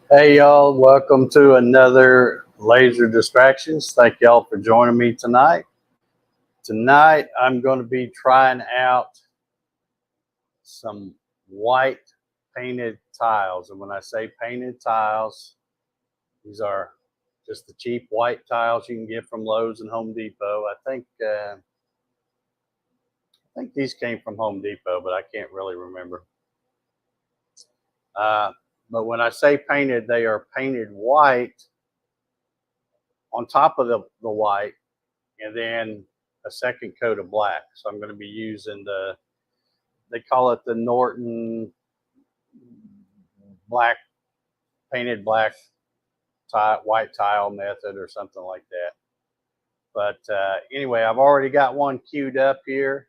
Hey y'all, welcome to another Laser Distractions. Thank y'all for joining me tonight. Tonight I'm going to be trying out some white painted tiles. And when I say painted tiles, these are just the cheap white tiles you can get from Lowe's and Home Depot. I think these came from Home Depot, but I can't really remember. But when I say painted, they are painted white on top of the white, and then a second coat of black. So I'm going to be using they call it the Norton black, painted black white tile method or something like that. But anyway, I've already got one queued up here,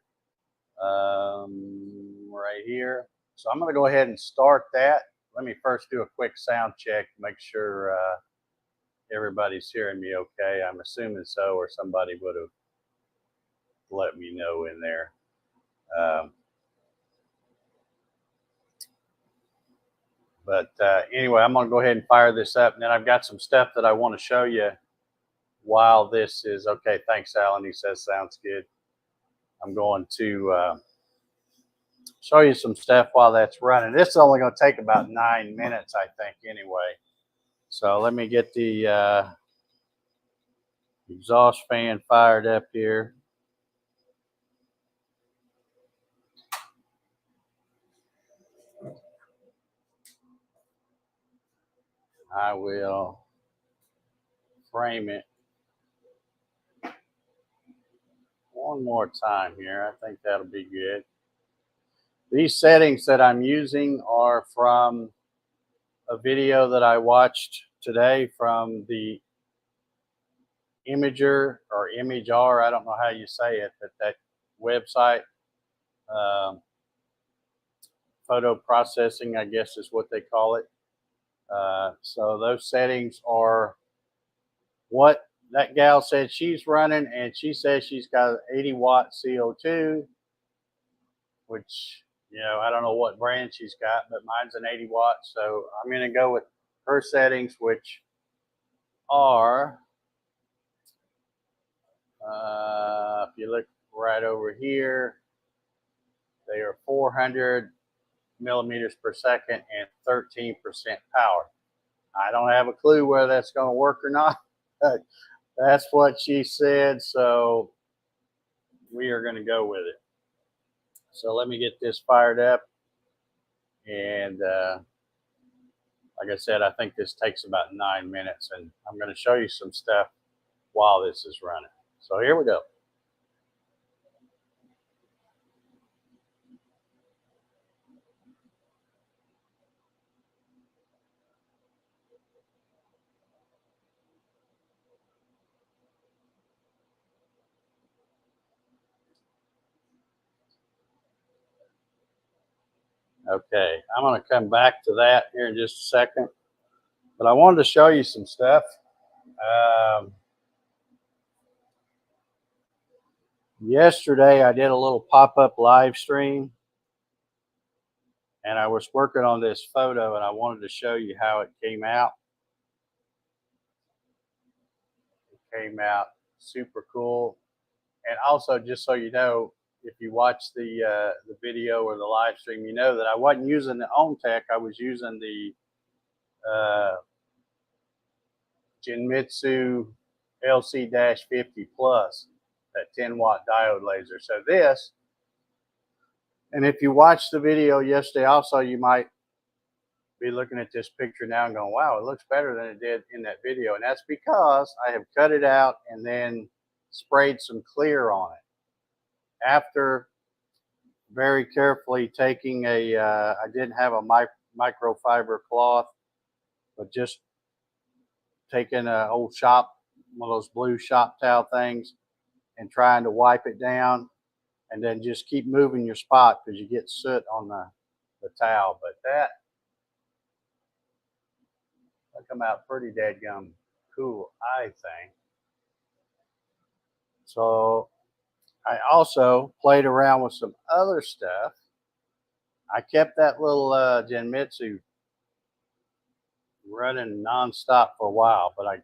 right here. So I'm going to go ahead and start that. Let me first do a quick sound check to make sure everybody's hearing me okay. I'm assuming so, or somebody would have let me know in there. But anyway, I'm going to go ahead and fire this up. And then I've got some stuff that I want to show you while this is okay. Thanks, Alan. He says sounds good. I'm going to show you some stuff while that's running. This is only going to take about 9 minutes, I think, anyway. So let me get the exhaust fan fired up here. I will frame it one more time here. I think that'll be good. These settings that I'm using are from a video that I watched today from the Imager or Imager, I don't know how you say it, but that website, photo processing, I guess is what they call it. So those settings are what that gal said she's running, and she says she's got an 80-watt CO2, which, you know, I don't know what brand she's got, but mine's an 80 watt. So I'm going to go with her settings, which are, if you look right over here, they are 400 millimeters per second and 13% power. I don't have a clue whether that's going to work or not, but that's what she said. So we are going to go with it. So let me get this fired up. And like I said, I think this takes about 9 minutes, and I'm going to show you some stuff while this is running. So here we go. Okay, I'm going to come back to that here in just a second, but I wanted to show you some stuff. Yesterday, I did a little pop-up live stream, and I was working on this photo, and I wanted to show you how it came out. It came out super cool. And also, just so you know, if you watch the video or the live stream, you know that I wasn't using the Omtech. I was using the Genmitsu LC-50 Plus, that 10-watt diode laser. So this, and if you watched the video yesterday also, you might be looking at this picture now and going, wow, it looks better than it did in that video. And that's because I have cut it out and then sprayed some clear on it. After very carefully taking I didn't have a microfiber cloth, but just taking an old one of those blue shop towel things, and trying to wipe it down, and then just keep moving your spot because you get soot on the towel. But that come out pretty dadgum cool, I think. So I also played around with some other stuff. I kept that little Genmitsu running nonstop for a while, but I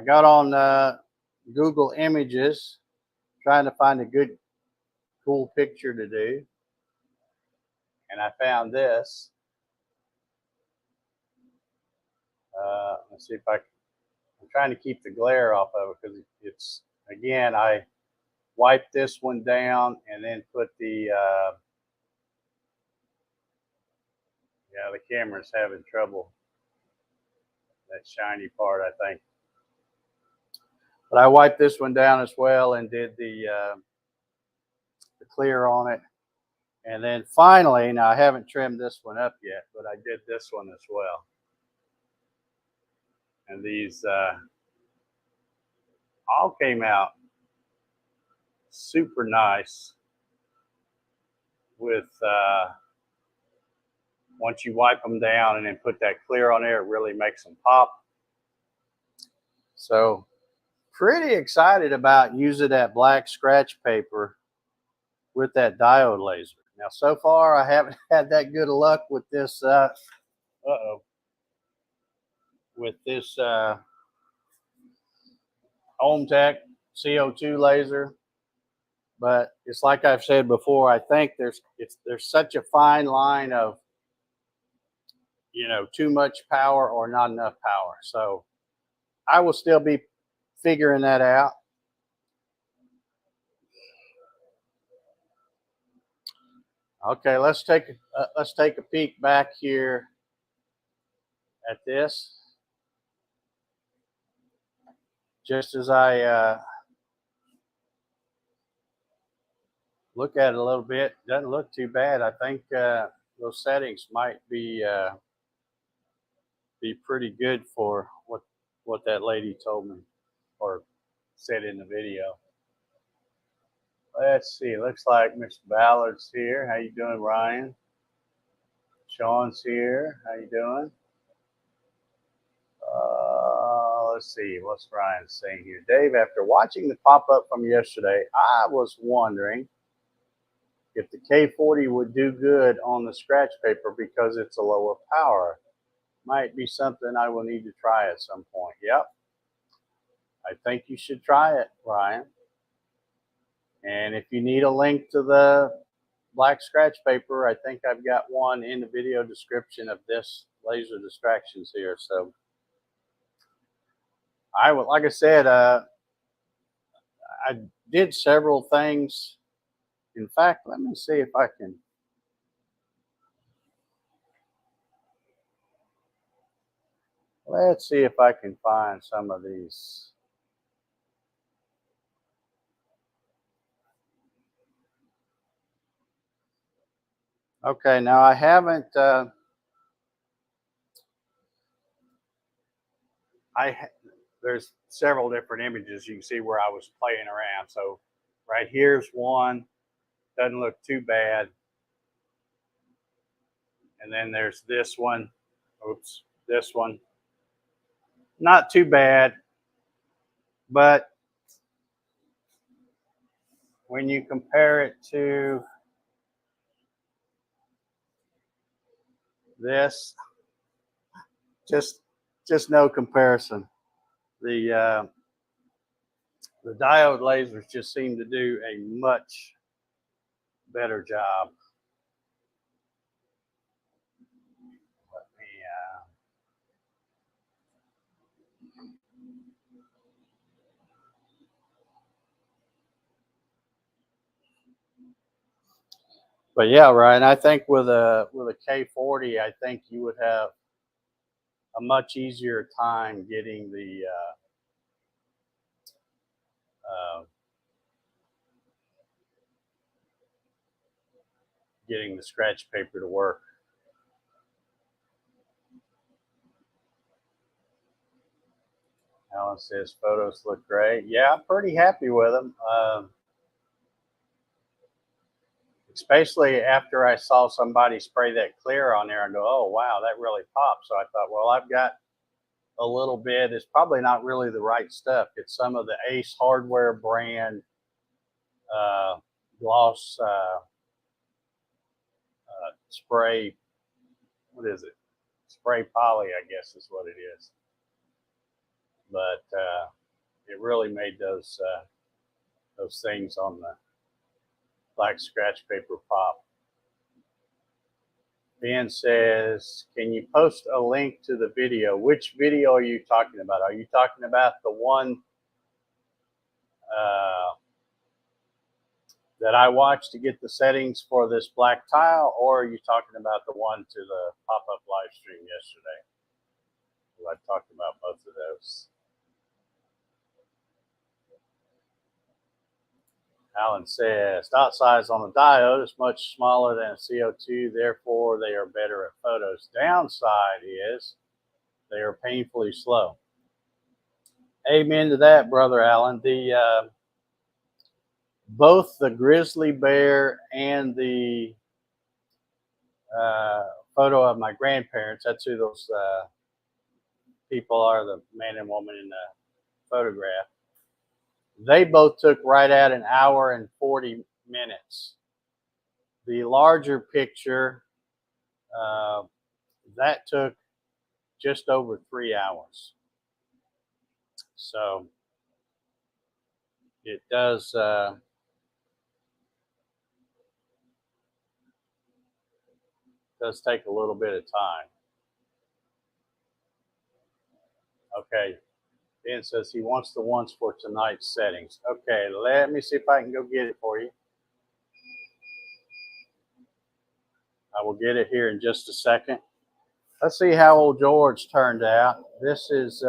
got on Google Images trying to find a good, cool picture to do, and I found this. Let's see if I'm trying to keep the glare off of it because it's, again, I wiped this one down and then put the, yeah, the camera's having trouble. That shiny part, I think. But I wiped this one down as well and did the clear on it. And then finally, now I haven't trimmed this one up yet, but I did this one as well. And these all came out super nice with, once you wipe them down and then put that clear on there, it really makes them pop. So pretty excited about using that black scratch paper with that diode laser. Now, so far, I haven't had that good of luck with this, with this Omtech CO2 laser. But it's like I've said before, I think there's such a fine line of, you know, too much power or not enough power. So I will still be figuring that out. Okay, let's take a peek back here at this. Just as I look at it a little bit, doesn't look too bad. I think those settings might be pretty good for what that lady told me or said in the video. Let's see. Looks like Mr. Ballard's here. How you doing, Ryan? Sean's here. How you doing? Let's see. What's Ryan saying here? Dave, after watching the pop-up from yesterday, I was wondering if the K40 would do good on the scratch paper because it's a lower power. Might be something I will need to try at some point. Yep. I think you should try it, Ryan. And if you need a link to the black scratch paper, I think I've got one in the video description of this Laser Distractions here. So I would, like I said, I did several things. In fact, let me see if I can. Let's see if I can find some of these. Okay, now I haven't. There's several different images you can see where I was playing around. So right here's one, doesn't look too bad. And then there's this one. Oops, this one. Not too bad, but when you compare it to this, just no comparison. The diode lasers just seem to do a much better job. Let me, but yeah, Ryan, I think with a K40, I think you would have a much easier time getting the scratch paper to work. Alan says photos look great. Yeah, I'm pretty happy with them. Especially after I saw somebody spray that clear on there and go, oh, wow, that really popped. So I thought, well, I've got a little bit. It's probably not really the right stuff. It's some of the Ace Hardware brand gloss spray. What is it? spray poly, I guess is what it is. But it really made those things on the black scratch paper pop. Ben says, can you post a link to the video? Which video are you talking about? Are you talking about the one that I watched to get the settings for this black tile, or are you talking about the one to the pop-up live stream yesterday? Well, I talked about both of those. Alan says, dot size on the diode is much smaller than a CO2, therefore they are better at photos. Downside is they are painfully slow. Amen to that, Brother Alan. Both the grizzly bear and the photo of my grandparents, that's who those people are, the man and woman in the photograph. They both took right at an hour and 40 minutes. The larger picture, that took just over 3 hours. So it does take a little bit of time. Okay, Ben says he wants the ones for tonight's settings. Okay, let me see if I can go get it for you. I will get it here in just a second. Let's see how old George turned out. This is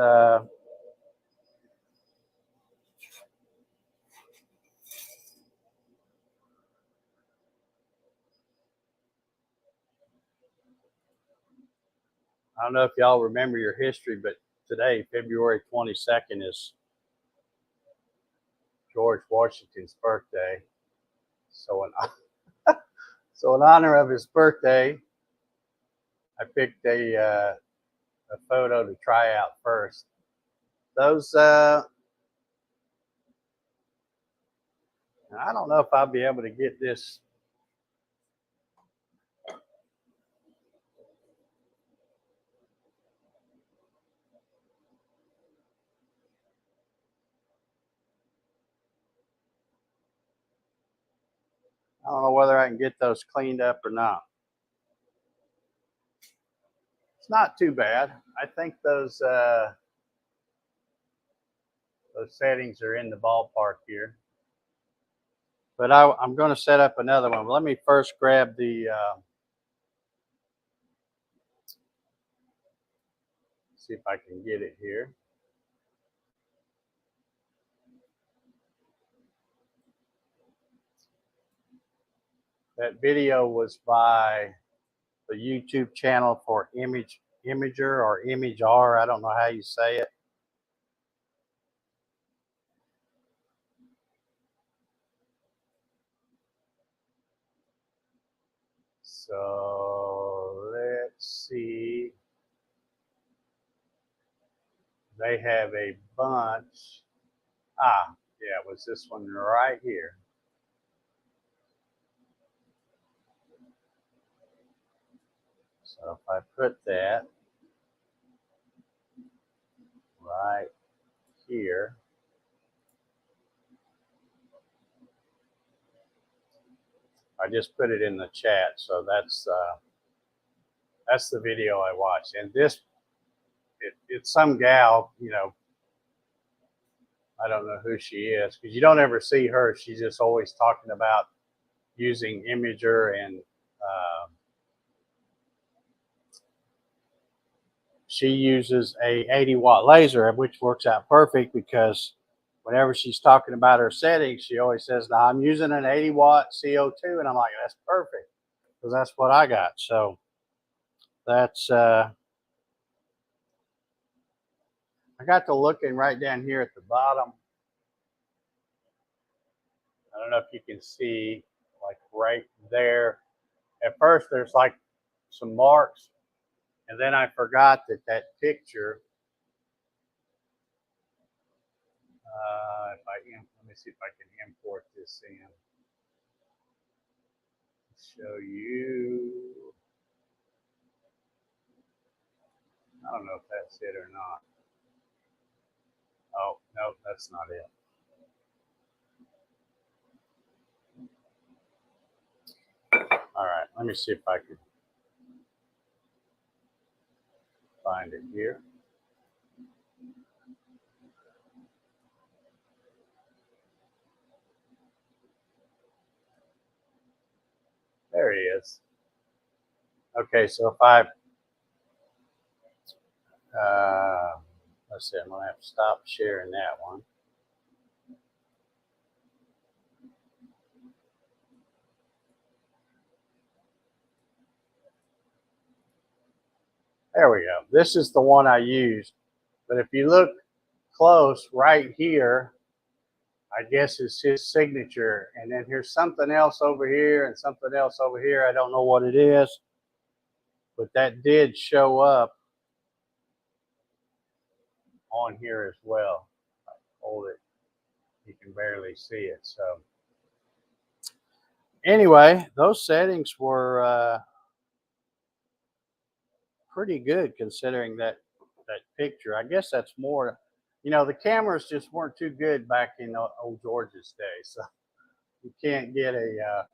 I don't know if y'all remember your history, but today, February 22nd, is George Washington's birthday. So in honor of his birthday, I picked a photo to try out first. Those, I don't know if I'll be able to get this. I don't know whether I can get those cleaned up or not. It's not too bad. I think those settings are in the ballpark here. But I'm going to set up another one. Let me first grab the see if I can get it here. That video was by the YouTube channel for Imager or Image R. I don't know how you say it. So let's see. They have a bunch. Yeah, it was this one right here. So if I put that right here, I just put it in the chat. So that's the video I watched. And this, it's some gal, you know, I don't know who she is, because you don't ever see her. She's just always talking about using Imager, and she uses a 80-watt laser, which works out perfect because whenever she's talking about her settings, she always says, now I'm using an 80-watt CO2, and I'm like, that's perfect, because that's what I got. So that's, I got to looking right down here at the bottom. I don't know if you can see, like right there. At first, there's like some marks, and then I forgot that picture. Let me see if I can import this in. Show you. that's it or not. Oh, no, that's not it. All right, let me see if I can find it here. There he is. Okay, so if I, let's see, I'm gonna have to stop sharing that one. There we go. This is the one I used. But if you look close right here, I guess it's his signature. And then here's something else over here and something else over here. I don't know what it is, but that did show up on here as well. I hold it, you can barely see it. So anyway, those settings were pretty good considering that picture. I guess that's more, you know, the cameras just weren't too good back in old George's day, so you can't get a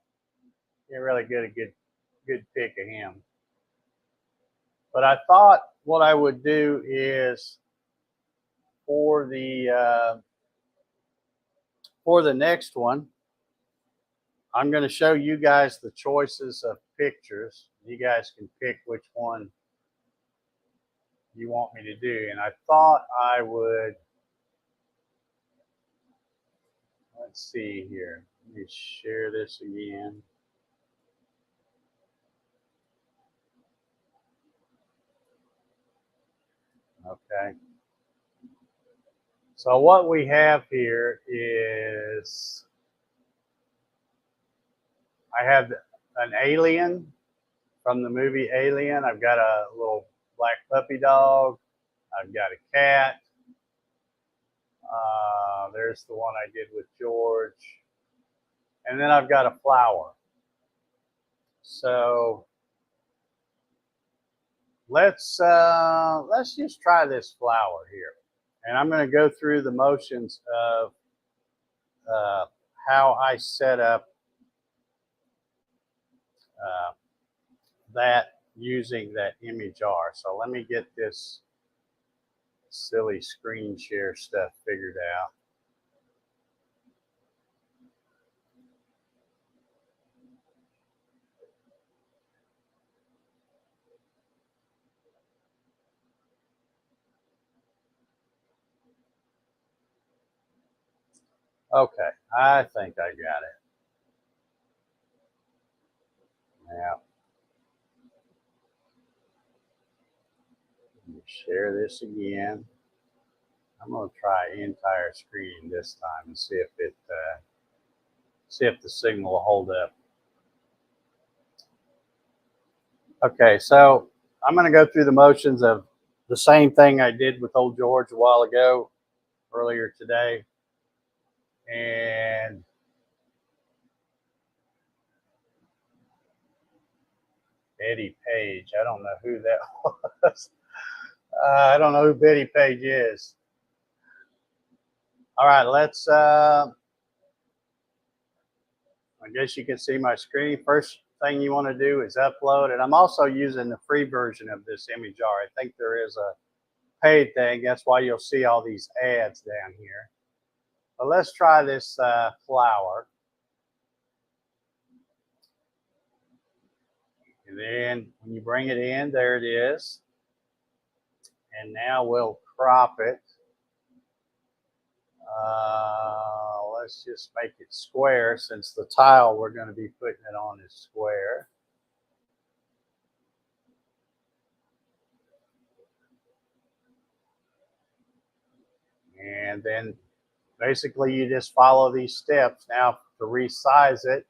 can't really get a good pic of him. But I thought what I would do is for the next one, I'm going to show you guys the choices of pictures. You guys can pick which one you want me to do. And I thought I would, let's see here. Let me share this again. Okay. So what we have here is, I have an alien from the movie Alien. I've got a little black puppy dog. I've got a cat. There's the one I did with George. And then I've got a flower. So let's just try this flower here. And I'm going to go through the motions of how I set up that using that image R. So let me get this silly screen share stuff figured out. Okay, I think I got it. Now, let me share this again. I'm going to try entire screen this time and see if the signal will hold up. Okay, so I'm going to go through the motions of the same thing I did with old George a while ago, earlier today. And Betty Page, I don't know who that was. I don't know who Betty Page is. All right, let's, I guess you can see my screen. First thing you want to do is upload, and I'm also using the free version of this image R. I think there is a paid thing. That's why you'll see all these ads down here. But let's try this flower. And then when you bring it in, there it is. And now we'll crop it. Let's just make it square, since the tile we're going to be putting it on is square. And then basically you just follow these steps. Now to resize it,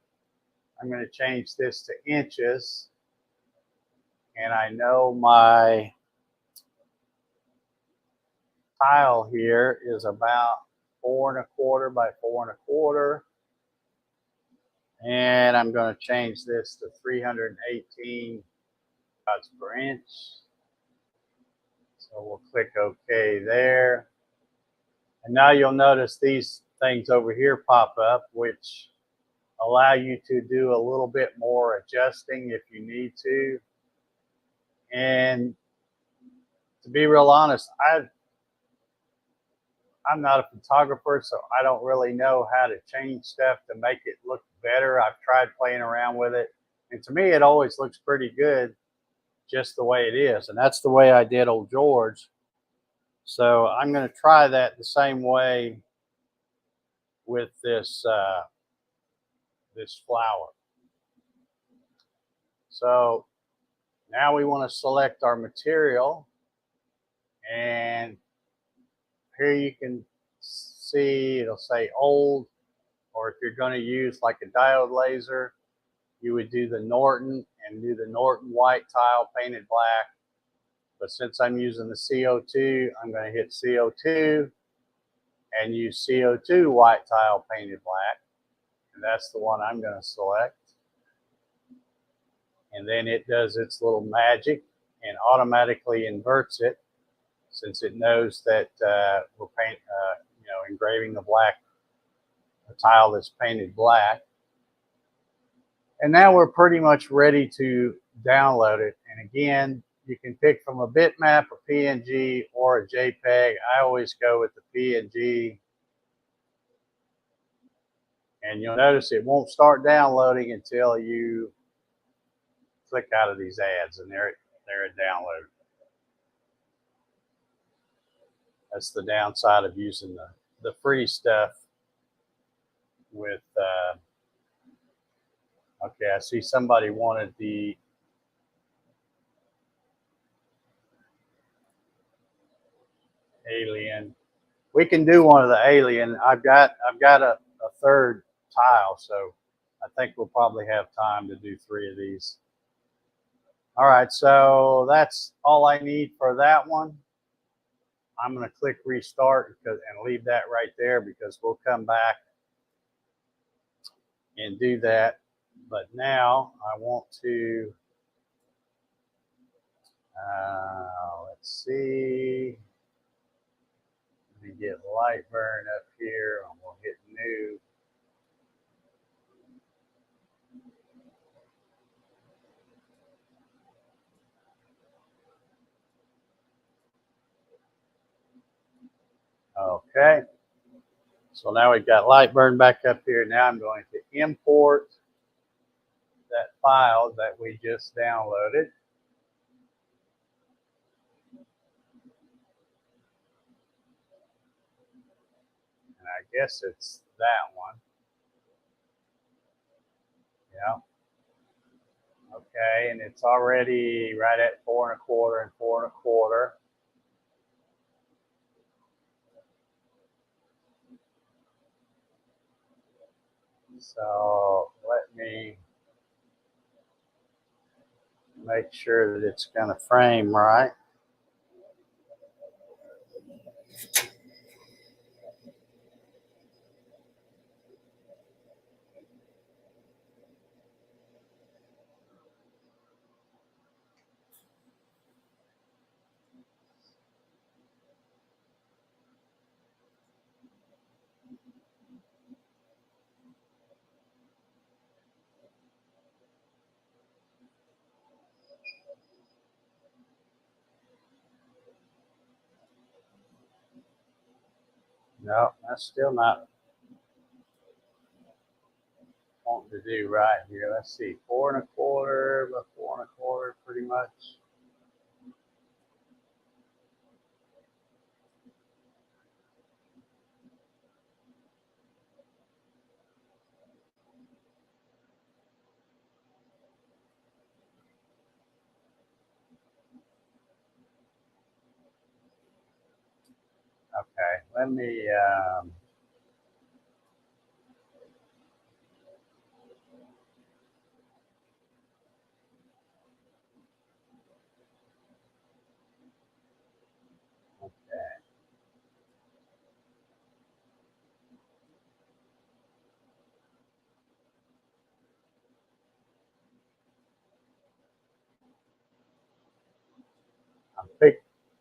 I'm going to change this to inches. And I know my tile here is about 4 1/4 by 4 1/4. And I'm going to change this to 318 rods per inch. So we'll click OK there. And now you'll notice these things over here pop up, which allow you to do a little bit more adjusting if you need to. And to be real honest, I'm not a photographer, so I don't really know how to change stuff to make it look better. I've tried playing around with it, and to me it always looks pretty good just the way it is. And that's the way I did old George. So I'm going to try that the same way with this this flower. So now we want to select our material, and here you can see it'll say old, or if you're going to use like a diode laser, you would do the Norton and do the Norton white tile painted black. But since I'm using the CO2, I'm going to hit CO2 and use CO2 white tile painted black. And that's the one I'm going to select. And then it does its little magic and automatically inverts it, since it knows that we're engraving the black, a tile that's painted black. And now we're pretty much ready to download it. And again, you can pick from a bitmap, a PNG, or a JPEG. I always go with the PNG. And you'll notice it won't start downloading until you click out of these ads, and there it downloaded. That's the downside of using the free stuff with, okay, I see somebody wanted the alien. We can do one of the alien. I've got a third tile, so I think we'll probably have time to do 3 of these. All right, so that's all I need for that one. I'm going to click restart and leave that right there, because we'll come back and do that. But now I want to, let's see, let me get Lightburn up here, and we'll hit new. Okay, so now we've got Lightburn back up here. Now I'm going to import that file that we just downloaded. And I guess it's that one. Yeah. Okay, and it's already right at 4 1/4 and 4 1/4. So let me make sure that it's going to frame right. No, that's still not wanting to do right here. Let's see, 4 1/4 by 4 1/4, pretty much. Okay, let me, okay.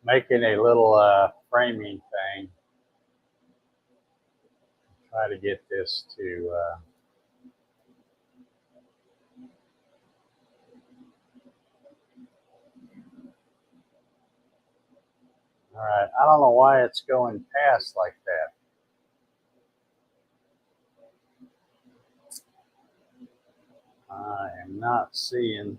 making a little framing thing. Try to get this to all right. I don't know why it's going past like that. I am not seeing.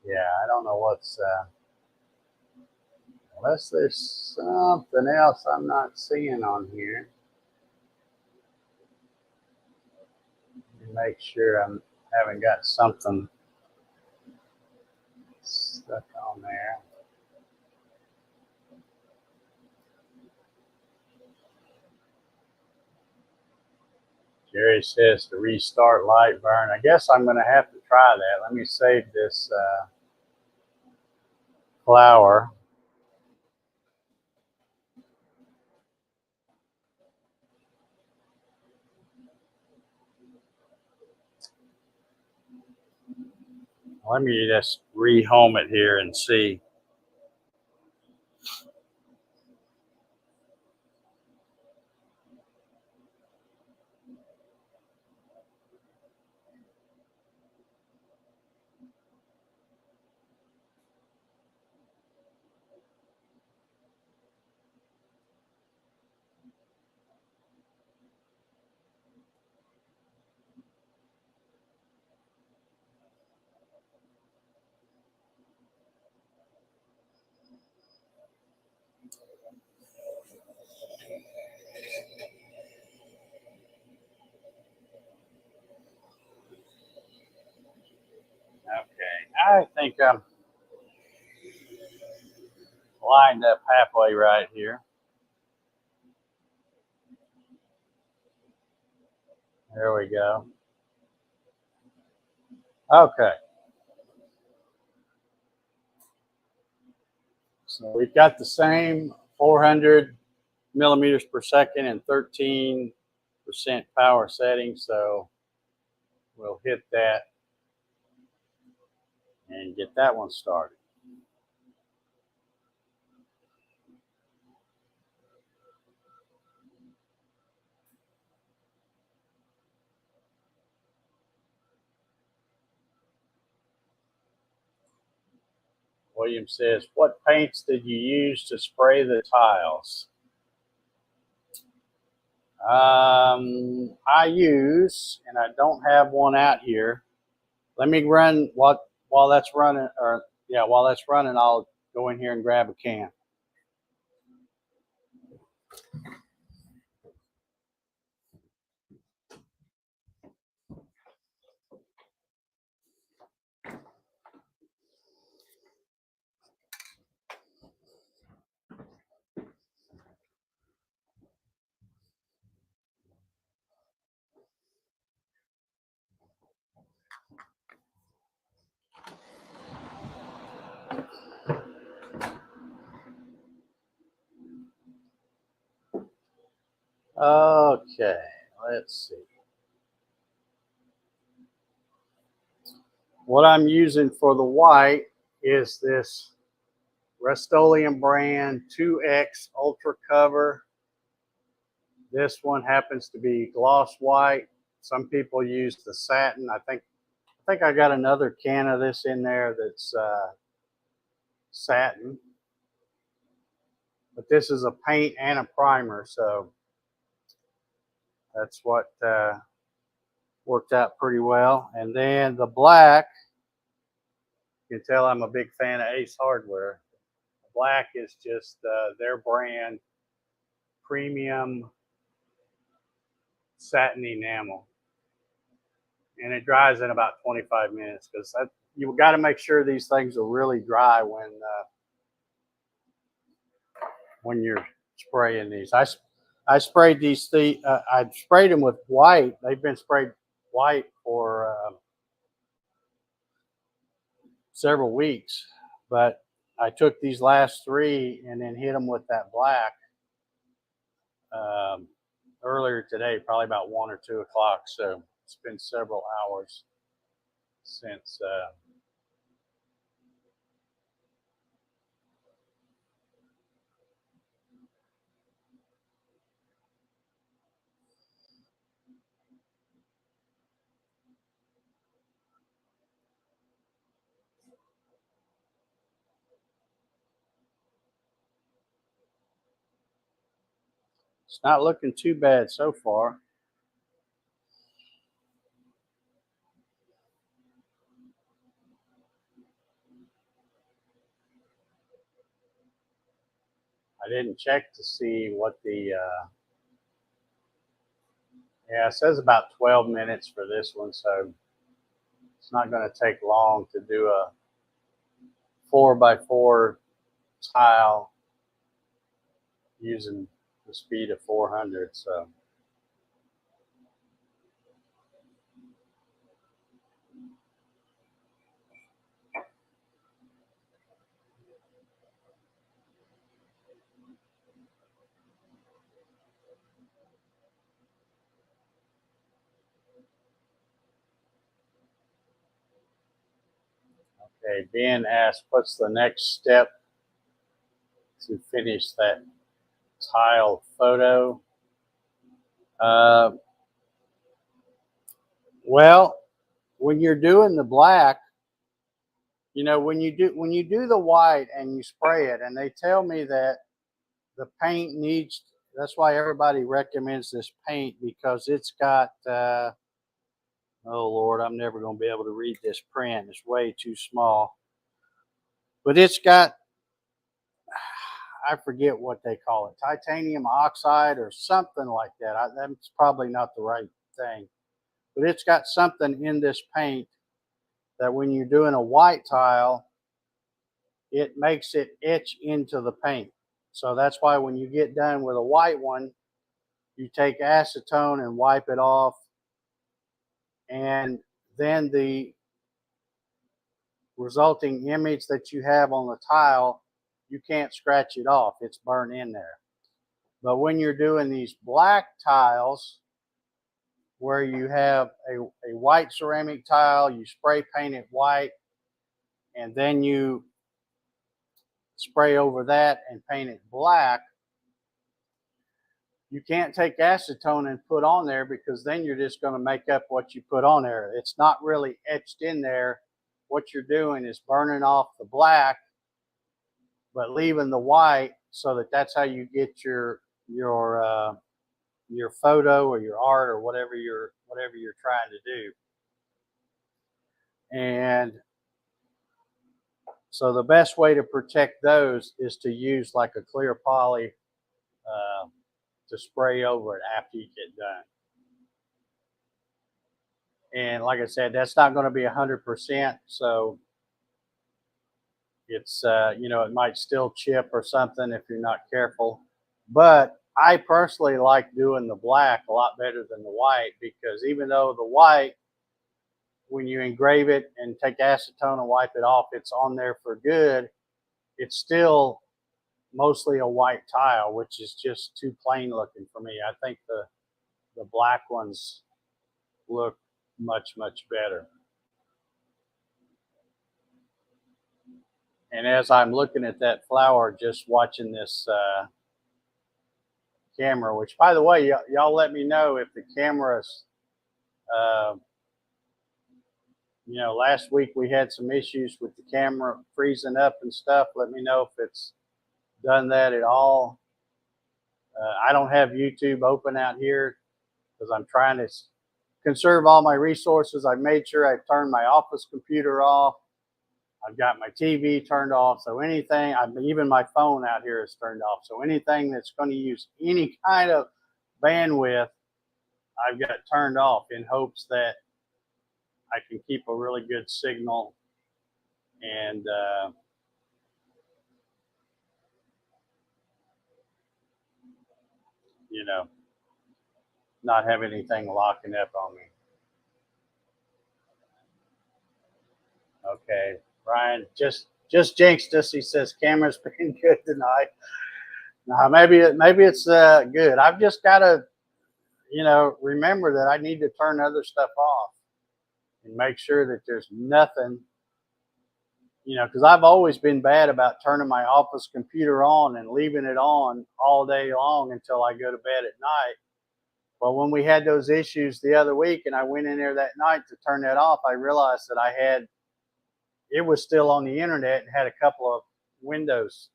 Yeah, I don't know what's, unless there's something else I'm not seeing on here. Let me make sure I haven't got something stuck on there. Jerry says to restart light burn. I guess I'm going to have to try that. Let me save this flower. Let me just rehome it here and see. Okay, I think I'm lined up halfway right here. There we go. Okay. So we've got the same 400 millimeters per second and 13% power setting. So we'll hit that and get that one started. William says, what paints did you use to spray the tiles? I use, and I don't have one out here. Let me run while that's running, or yeah, while that's running, I'll go in here and grab a can. Okay, let's see. What I'm using for the white is this Rust-Oleum brand 2X Ultra Cover. This one happens to be gloss white. Some people use the satin. I think I got another can of this in there that's satin. But this is a paint and a primer, so that's what worked out pretty well. And then the black, you can tell I'm a big fan of Ace Hardware. The black is just their brand premium satin enamel. And it dries in about 25 minutes because you've got to make sure these things are really dry when you're spraying these. I sprayed these. I sprayed them with white. They've been sprayed white for several weeks, but I took these last three and then hit them with that black um, earlier today, probably about 1 or 2 o'clock. So it's been several hours since. It's not looking too bad so far. I didn't check to see what the, yeah, it says about 12 minutes for this one. So it's not going to take long to do a 4x4 tile using the speed of 400. So okay, Ben asked, what's the next step to finish that tile photo? Well, when you're doing the black, you know, when you do the white and you spray it, and they tell me that the paint needs, that's why everybody recommends this paint, because it's got oh Lord, I'm never going to be able to read this print. It's way too small. But it's got, I forget what they call it, titanium oxide or something like that. That's probably not the right thing. But it's got something in this paint that when you're doing a white tile, it makes it etch into the paint. So that's why when you get done with a white one, you take acetone and wipe it off, and then the resulting image that you have on the tile, you can't scratch it off. It's burnt in there. But when you're doing these black tiles, where you have a white ceramic tile, you spray paint it white, and then you spray over that and paint it black, you can't take acetone and put on there, because then you're just going to make up what you put on there. It's not really etched in there. What you're doing is burning off the black, but leaving the white, so that that's how you get your photo or your art or whatever you're trying to do. And so the best way to protect those is to use like a clear poly to spray over it after you get done. And like I said, that's not going to be 100%. So it's, you know, it might still chip or something if you're not careful. But I personally like doing the black a lot better than the white, because even though the white, when you engrave it and take acetone and wipe it off, it's on there for good, it's still mostly a white tile, which is just too plain looking for me. I think the black ones look much better. And as I'm looking at that flower, just watching this camera, which by the way, y'all let me know if the camera's, you know, last week we had some issues with the camera freezing up and stuff. Let me know if it's done that at all. I don't have YouTube open out here because I'm trying to conserve all my resources. I've made sure I've turned my office computer off. I've got my TV turned off. So anything, even my phone out here is turned off. So anything that's going to use any kind of bandwidth, I've got turned off, in hopes that I can keep a really good signal. And you know, not have anything locking up on me. Okay, Brian just jinxed us. He says camera's been good tonight. Now maybe it's good. I've just got to, you know, remember that I need to turn other stuff off and make sure that there's nothing, you know, because I've always been bad about turning my office computer on and leaving it on all day long until I go to bed at night. Well, when we had those issues the other week and I went in there that night to turn that off, I realized that it was still on the internet and had a couple of windows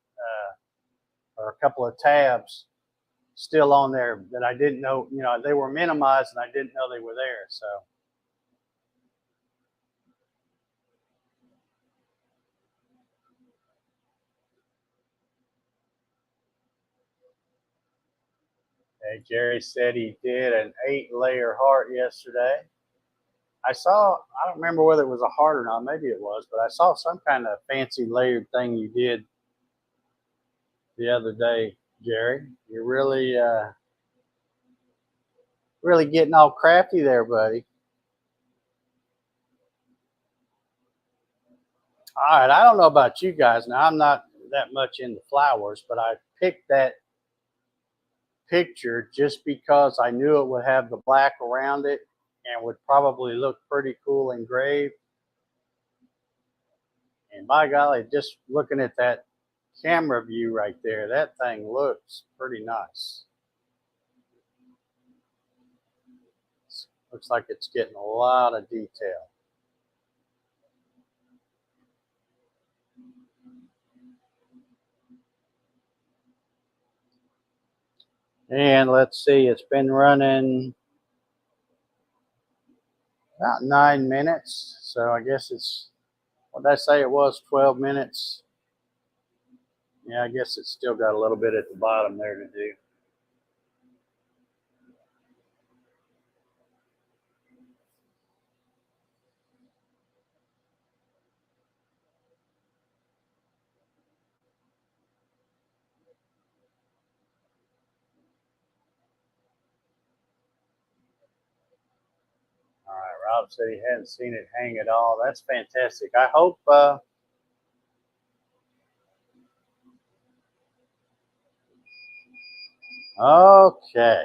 or a couple of tabs still on there that I didn't know, you know, they were minimized and I didn't know they were there. So. Okay, Jerry said he did an 8-layer heart yesterday. I don't remember whether it was a heart or not, maybe it was, but I saw some kind of fancy layered thing you did the other day, Jerry. You're really, really getting all crafty there, buddy. All right, I don't know about you guys. Now, I'm not that much into flowers, but I picked that picture just because I knew it would have the black around it and would probably look pretty cool engraved. And by golly, just looking at that camera view right there, that thing looks pretty nice. Looks like it's getting a lot of detail. And let's see, it's been running about 9 minutes. So I guess it's, what did I say it was, 12 minutes? Yeah, I guess it's still got a little bit at the bottom there to do. All right, Rob said he hadn't seen it hang at all. That's fantastic. I hope okay.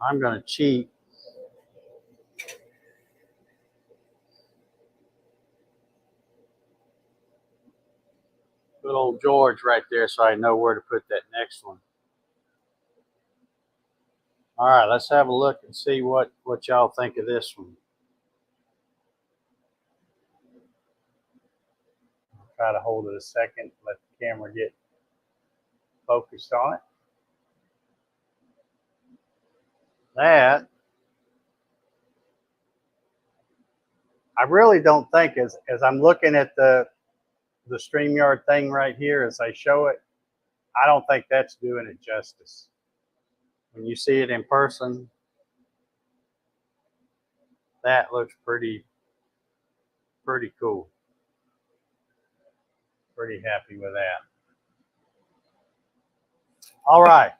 I'm going to cheat. Good old George right there so I know where to put that next one. All right, let's have a look and see what y'all think of this one. I'll try to hold it a second, let the camera get focused on it. That, I really don't think, as I'm looking at the StreamYard thing right here as I show it, I don't think that's doing it justice. When you see it in person, that looks pretty cool. Pretty happy with that. All right,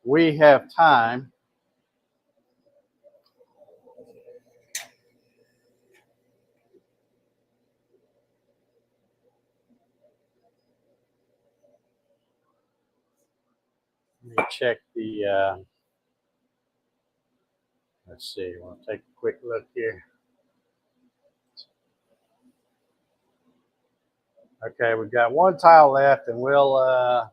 we have time. Let me check the, let's see, we'll take a quick look here. Okay, we've got one tile left and we'll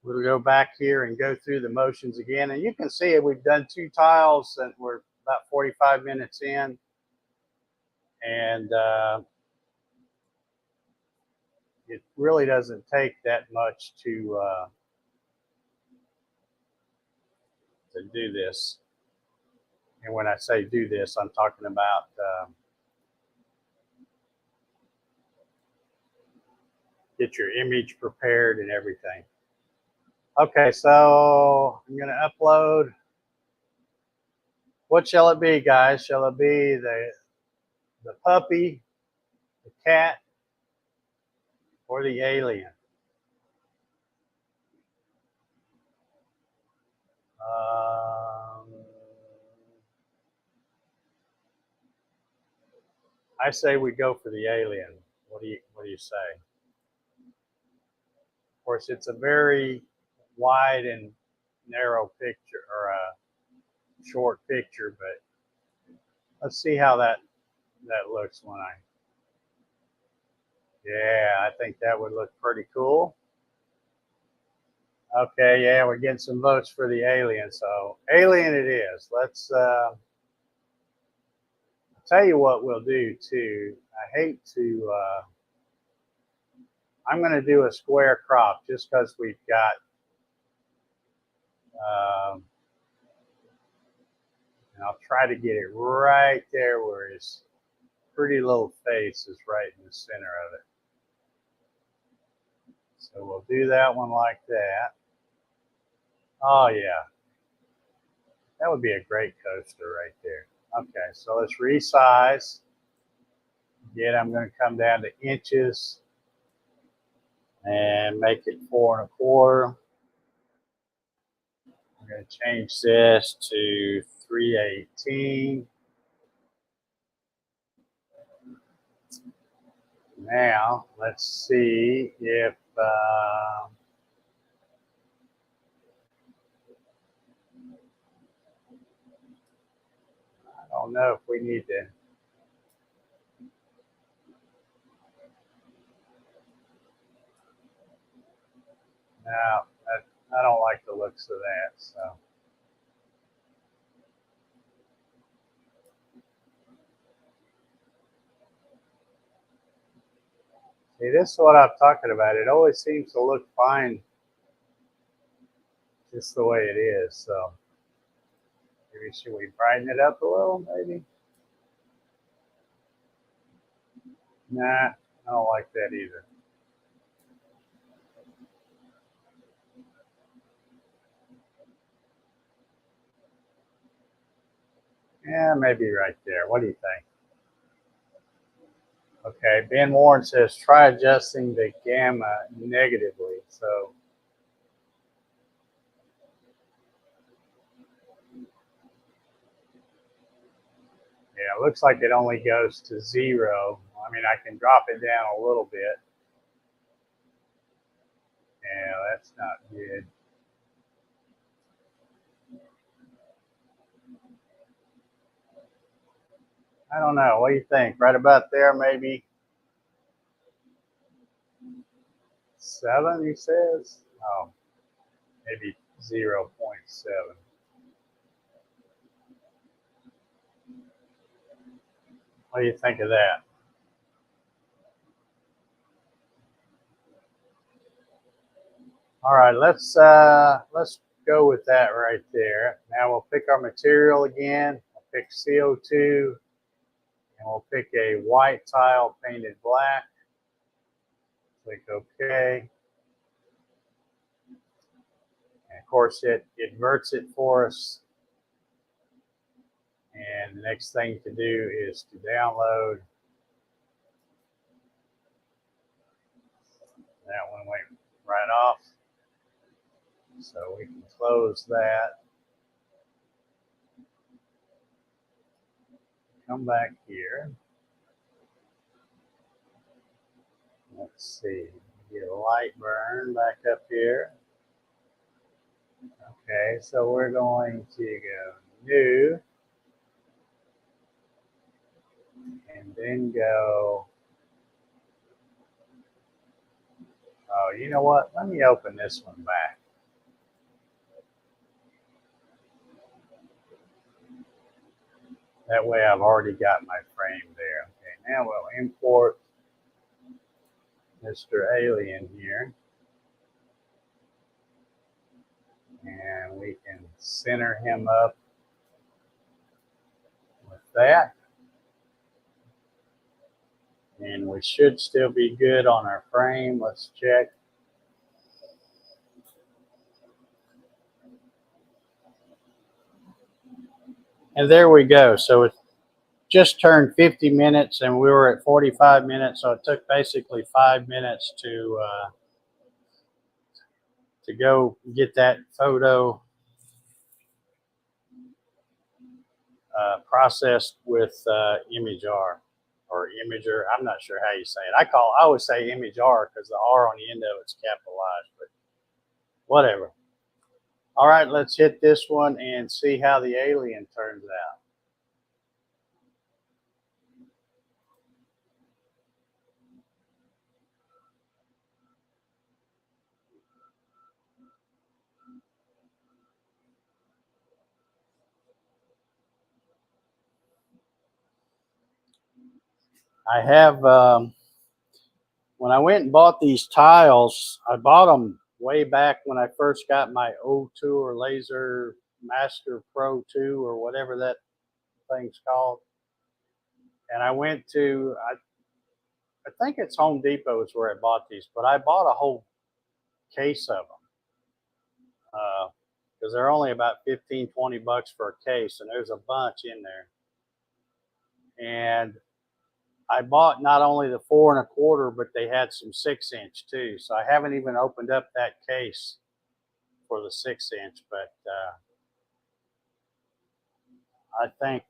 go back here and go through the motions again. And you can see it, we've done 2 tiles and we're about 45 minutes in. And it really doesn't take that much to do this. And when I say do this, I'm talking about get your image prepared and everything. Okay, so I'm going to upload. What shall it be, guys? Shall it be the puppy, the cat, or the alien? I say we go for the alien. What do you say? Of course, it's a very wide and narrow picture, or a short picture, but let's see how that looks when I. Yeah, I think that would look pretty cool. Okay, yeah, we're getting some votes for the alien, so alien it is. Let's tell you what we'll do too. I hate to. I'm going to do a square crop just because we've got. And I'll try to get it right there where his pretty little face is right in the center of it. So we'll do that one like that. Oh yeah, that would be a great coaster right there. Okay, so let's resize. Again, I'm going to come down to inches and make it 4 1/4. I'm going to change this to 318. Now, let's see if I don't know if we need to. No, I don't like the looks of that. So. See, this is what I'm talking about. It always seems to look fine just the way it is. So maybe should we brighten it up a little, maybe? Nah, I don't like that either. Yeah, maybe right there. What do you think? Okay, Ben Warren says try adjusting the gamma negatively. So yeah, it looks like it only goes to 0. I mean, I can drop it down a little bit. Yeah, that's not good. I don't know. What do you think? Right about there, maybe 7, he says? Oh, maybe 0.7. What do you think of that? All right, let's go with that right there. Now we'll pick our material again. I'll pick CO2, and we'll pick a white tile painted black. Click OK. And of course, it inverts it for us. And the next thing to do is to download. That one went right off. So we can close that. Come back here. Let's see. Get a light burn back up here. Okay, so we're going to go new. And then go. Oh, you know what? Let me open this one back. That way I've already got my frame there. Okay, now we'll import Mr. Alien here. And we can center him up with that. And we should still be good on our frame. Let's check. And there we go. So just turned 50 minutes and we were at 45 minutes, so it took basically 5 minutes to go get that photo processed with ImageR or Imager. I'm not sure how you say it. I always say ImageR because the R on the end of it's capitalized, but whatever. All right, let's hit this one and see how the alien turns out. I have, when I went and bought these tiles, I bought them way back when I first got my O2 or Laser Master Pro 2 or whatever that thing's called. And I went to, I think it's Home Depot is where I bought these, but I bought a whole case of them because they're only about 15, 20 bucks for a case, and there's a bunch in there. And I bought not only the 4 1/4, but they had some 6-inch too. So I haven't even opened up that case for the 6-inch, but I think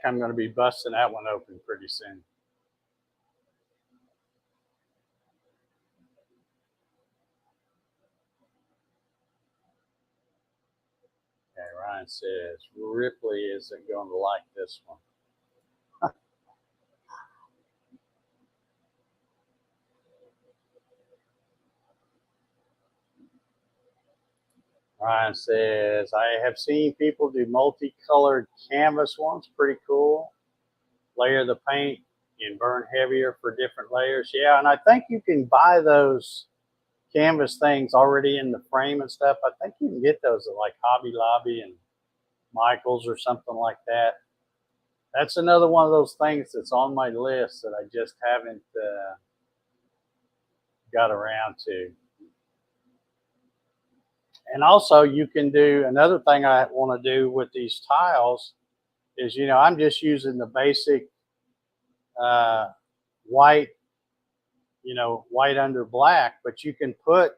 I'm going to be busting that one open pretty soon. Okay, Ryan says Ripley isn't going to like this one. Ryan says, I have seen people do multicolored canvas ones. Pretty cool. Layer the paint and burn heavier for different layers. Yeah, and I think you can buy those canvas things already in the frame and stuff. I think you can get those at like Hobby Lobby and Michael's or something like that. That's another one of those things that's on my list that I just haven't got around to. And also you can do another thing I want to do with these tiles is, you know, I'm just using the basic white, you know, white under black, but you can put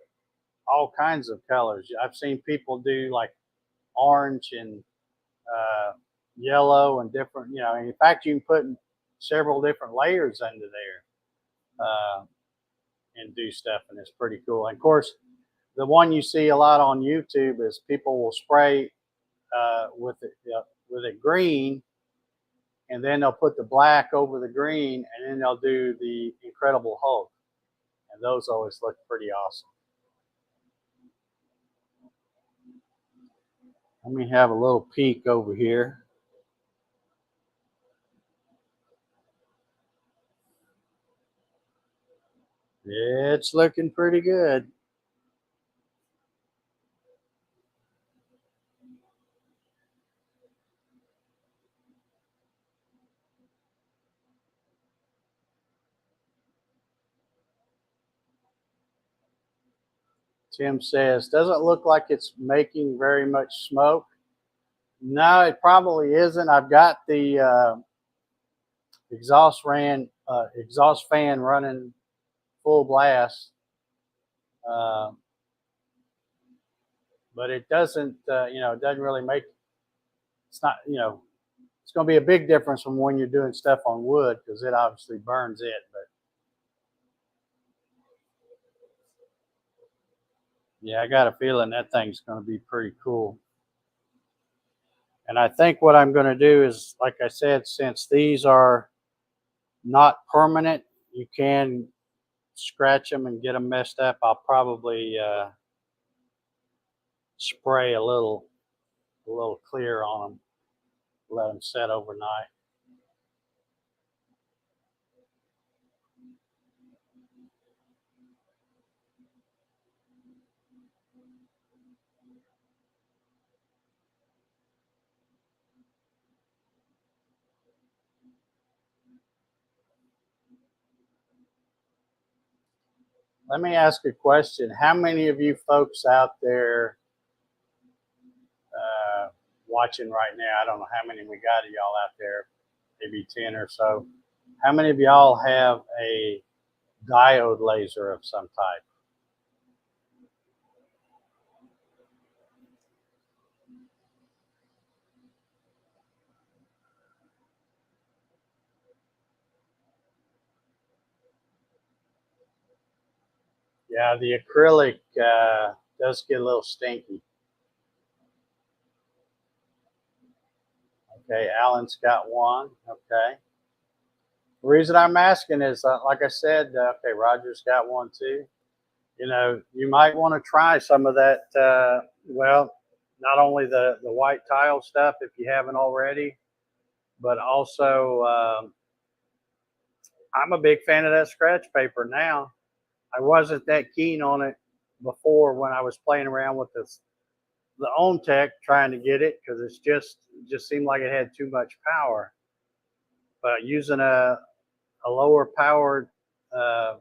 all kinds of colors. I've seen people do like orange and yellow and different, you know, in fact, you can put several different layers under there and do stuff, and it's pretty cool. And of course, the one you see a lot on YouTube is people will spray with it green, and then they'll put the black over the green, and then they'll do the Incredible Hulk, and those always look pretty awesome. Let me have a little peek over here. It's looking pretty good. Tim says, doesn't look like it's making very much smoke. No, it probably isn't. I've got the exhaust fan running full blast, but it doesn't, you know, it doesn't really make. It's not, you know, it's going to be a big difference from when you're doing stuff on wood because it obviously burns it. But yeah, I got a feeling that thing's going to be pretty cool. And I think what I'm going to do is, like I said, since these are not permanent, you can scratch them and get them messed up. I'll probably spray a little clear on them, let them set overnight. Let me ask a question. How many of you folks out there watching right now, I don't know how many we got of y'all out there, maybe 10 or so. How many of y'all have a diode laser of some type? Yeah, the acrylic does get a little stinky. Okay, Alan's got one. Okay. The reason I'm asking is, like I said, okay, Roger's got one too. You know, you might want to try some of that. Well, not only the white tile stuff if you haven't already, but also I'm a big fan of that scratch paper now. I wasn't that keen on it before when I was playing around with the Omtech trying to get it because it just seemed like it had too much power. But using a lower powered diode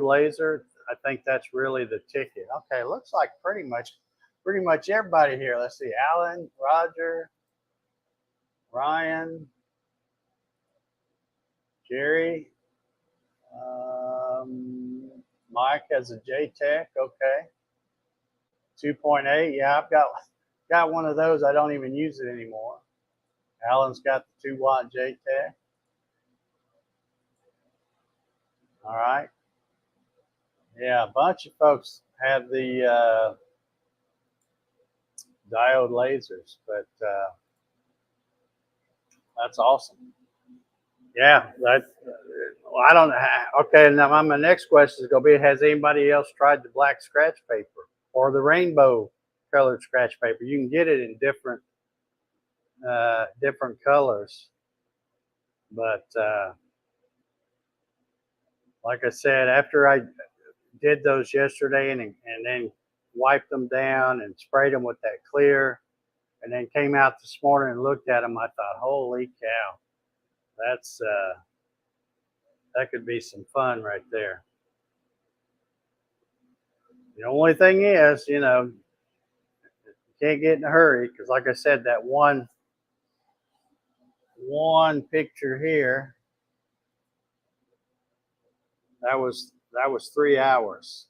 laser, I think that's really the ticket. Okay, looks like pretty much everybody here. Let's see, Alan, Roger, Ryan, Jerry, Mike has a JTech. Okay, 2.8. Yeah, I've got one of those. I don't even use it anymore. Alan's got the 2-watt JTech. All right. Yeah, a bunch of folks have the diode lasers, but that's awesome. Yeah, that. Well, I don't know. Okay, now my next question is going to be: has anybody else tried the black scratch paper or the rainbow colored scratch paper? You can get it in different colors, but like I said, after I did those yesterday and then wiped them down and sprayed them with that clear, and then came out this morning and looked at them, I thought, holy cow, that's that could be some fun right there. The only thing is, you know, you can't get in a hurry because, like I said, that one picture here, that was 3 hours.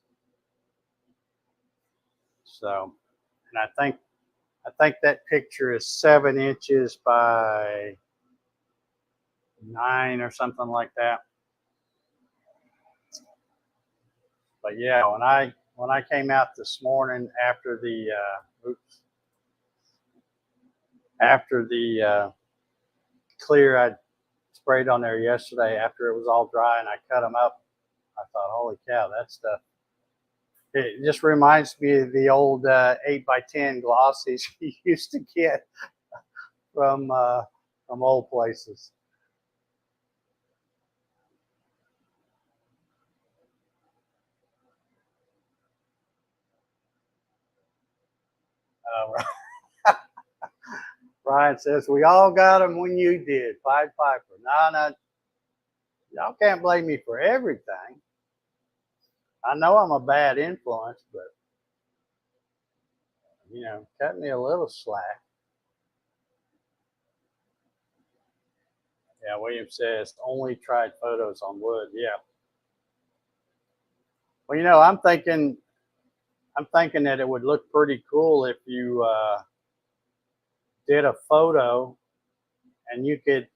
So, and I think that picture is 7 inches by 9 or something like that. But yeah, when I came out this morning after the clear I sprayed on there yesterday after it was all dry and I cut them up, I thought, holy cow, that stuff. It just reminds me of the old 8x10 glossies you used to get from old places. Ryan says, we all got them when you did, Pied Piper. No, y'all can't blame me for everything. I know I'm a bad influence, but, you know, cut me a little slack. Yeah, William says, only tried photos on wood. Yeah. Well, you know, I'm thinking that it would look pretty cool if you did a photo and you could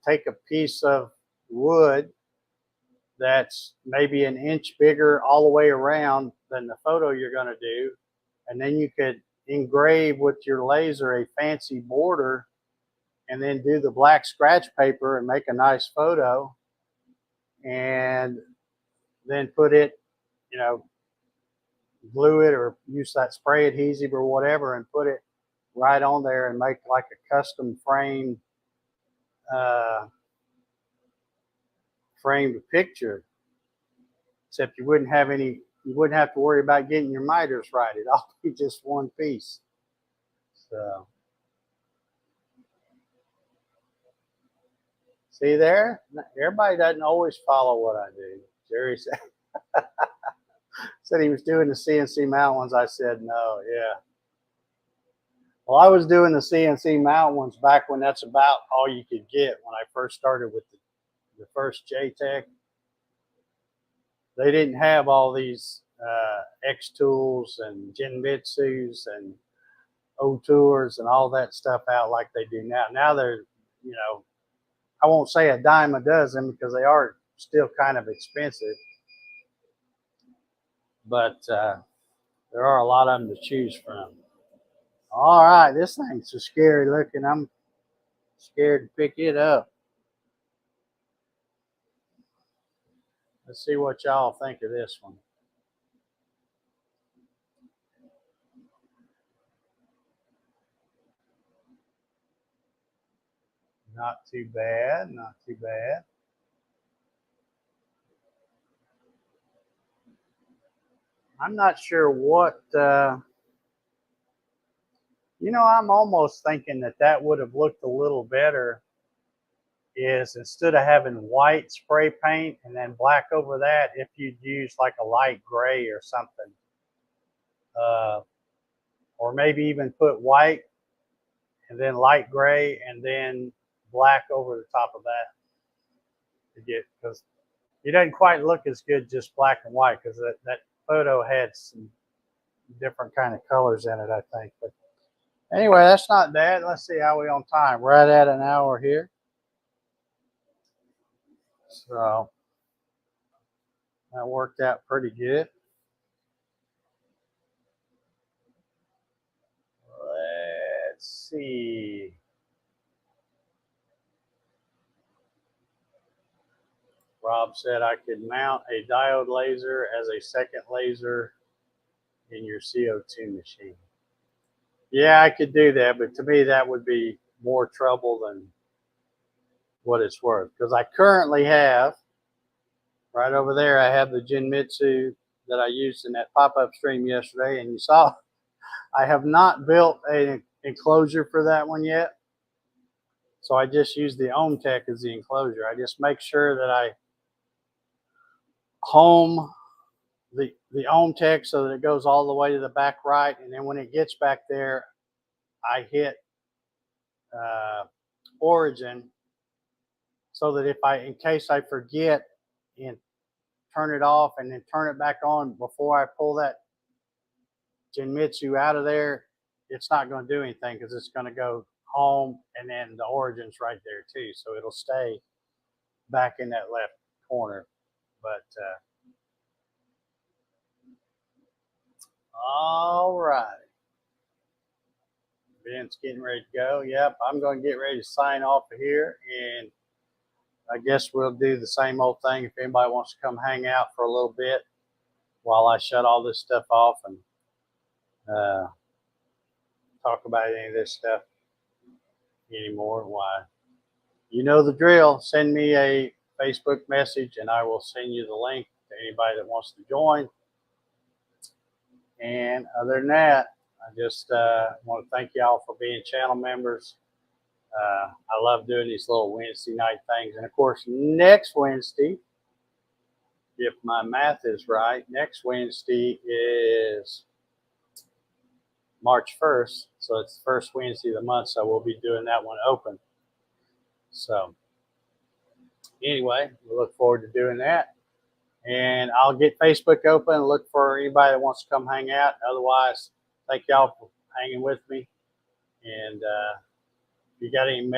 take a piece of wood that's maybe an inch bigger all the way around than the photo you're going to do, and then you could engrave with your laser a fancy border and then do the black scratch paper and make a nice photo and then put it, you know, glue it or use that spray adhesive or whatever and put it right on there and make like a custom framed picture. Except you wouldn't have to worry about getting your miters right. It'd all be just one piece. So see there, everybody doesn't always follow what I do. Jerry said. Said he was doing the CNC mount ones. I said, no, yeah. Well, I was doing the CNC mount ones back when that's about all you could get when I first started with the first JTech. They didn't have all these X tools and Genmitsus and O-Tours and all that stuff out like they do now. Now they're, you know, I won't say a dime a dozen because they are still kind of expensive, but there are a lot of them to choose from. All right, this thing's so scary looking. I'm scared to pick it up. Let's see what y'all think of this one. Not too bad, not too bad. I'm not sure what, you know, I'm almost thinking that would have looked a little better is instead of having white spray paint and then black over that, if you'd use like a light gray or something. Or maybe even put white and then light gray and then black over the top of that to get, because it doesn't quite look as good just black and white, because that photo had some different kind of colors in it, I think. But anyway, that's not bad. Let's see how we on time. We're right at an hour here. So that worked out pretty good. Let's see. Rob said I could mount a diode laser as a second laser in your CO2 machine. Yeah, I could do that, but to me that would be more trouble than what it's worth. Because I currently have, right over there, I have the Genmitsu that I used in that pop-up stream yesterday, and you saw I have not built an enclosure for that one yet. So I just use the Omtech as the enclosure. I just make sure that I home the Omtech so that it goes all the way to the back right, and then when it gets back there, I hit origin, so that if in case I forget and turn it off and then turn it back on before I pull that Genmitsu out of there, it's not going to do anything because it's going to go home, and then the origin's right there too, so it'll stay back in that left corner. But all right, Ben's getting ready to go. Yep, I'm going to get ready to sign off of here, and I guess we'll do the same old thing if anybody wants to come hang out for a little bit while I shut all this stuff off and talk about any of this stuff anymore. Why, you know the drill. Send me a Facebook message and I will send you the link to anybody that wants to join. And other than that, I just want to thank y'all for being channel members. I love doing these little Wednesday night things. And of course, next Wednesday, if my math is right, next Wednesday is March 1st. So it's the first Wednesday of the month. So we'll be doing that one open. So anyway, we look forward to doing that. And I'll get Facebook open and look for anybody that wants to come hang out. Otherwise, thank y'all for hanging with me. And if you got any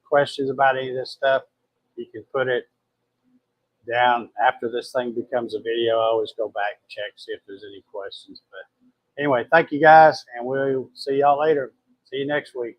questions about any of this stuff, you can put it down after this thing becomes a video. I always go back and check, see if there's any questions. But anyway, thank you guys, and we'll see y'all later. See you next week.